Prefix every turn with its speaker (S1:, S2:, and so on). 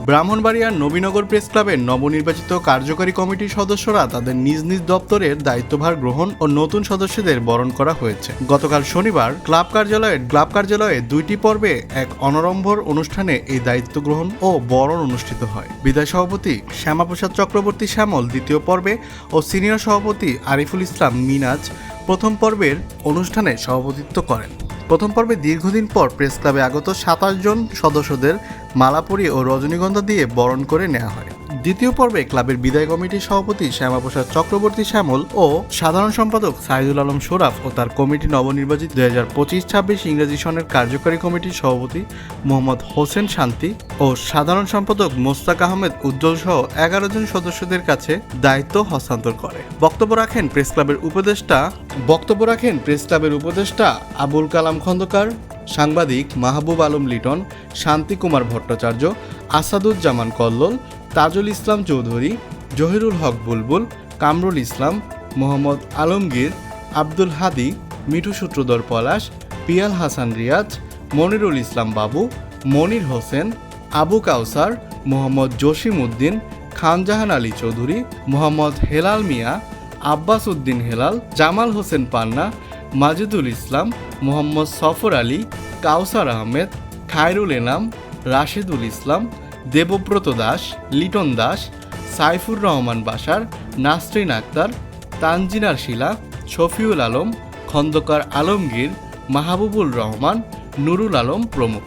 S1: ব্রাহ্মণবাড়িয়ার নবীনগর প্রেস ক্লাবের নবনির্বাচিত কার্যকরী কমিটির সদস্যরা তাদের নিজ নিজ দপ্তরের দায়িত্বভার গ্রহণ ও নতুন সদস্যদের বরণ করা হয়েছে। গতকাল শনিবার ক্লাব কার্যালয়ে 2টি পর্বে এক অনড়ম্বর অনুষ্ঠানে এই দায়িত্ব গ্রহণ ও বরণ অনুষ্ঠিত হয়। বিদায় সভাপতি শ্যামাপ্রসাদ চক্রবর্তী শ্যামল দ্বিতীয় পর্বে ও সিনিয়র সভাপতি আরিফুল ইসলাম মিনাজ প্রথম পর্বের অনুষ্ঠানে সভাপতিত্ব করেন। প্রথম পর্বে দীর্ঘদিন পর প্রেস ক্লাবে আগত 27 জন সদস্যদের মালাপুরি ও রজনীগন্ধা দিয়ে বরণ করে নেওয়া হয়। দ্বিতীয় পর্বে ক্লাবের বিদায় কমিটির সভাপতি শ্যামাপ্রসাদ চক্রবর্তী শ্যামল ও সাধারণ সম্পাদক সাইদুল আলম শোরাফ ও তার কমিটি নবনির্বাচিত 2025-26 ইংরেজি সনের কার্যকরী কমিটির সভাপতি মোহাম্মদ হোসেন শান্তি ও সাধারণ সম্পাদক মোস্তাক আহমেদ উজ্জ্বল সহ 11 জন সদস্যদের কাছে দায়িত্ব হস্তান্তর করে। বক্তব্য রাখেন প্রেস ক্লাবের উপদেষ্টা আবুল কালাম খন্দকার, সাংবাদিক মাহবুব আলম লিটন, শান্তি কুমার ভট্টাচার্য, আসাদুজ্জামান কল্লোল, তাজুল ইসলাম চৌধুরী, জহিরুল হক বুলবুল, কামরুল ইসলাম, মোহাম্মদ আলমগীর, আব্দুল হাদি, মিঠু সূত্রধর পলাশ, পিয়াল হাসান রিয়াজ, মনিরুল ইসলাম বাবু, মনির হোসেন, আবু কাউসার, মোহাম্মদ জসিম উদ্দিন, খানজাহান আলী চৌধুরী, মোহাম্মদ হেলাল মিয়া, আব্বাস উদ্দিন হেলাল, জামাল হোসেন পান্না, মাজিদুল ইসলাম, মোহাম্মদ সফর আলী, কাউসার আহমেদ, খায়রুল এনাম, রাশেদুল ইসলাম, দেবব্রত দাস, লিটন দাস, সাইফুর রহমান বাশার, নাসরিন আক্তার, তানজিনার শিলা, শফিউল আলম, খন্দকার আলমগীর, মাহবুবুল রহমান, নুরুল আলম প্রমুখ।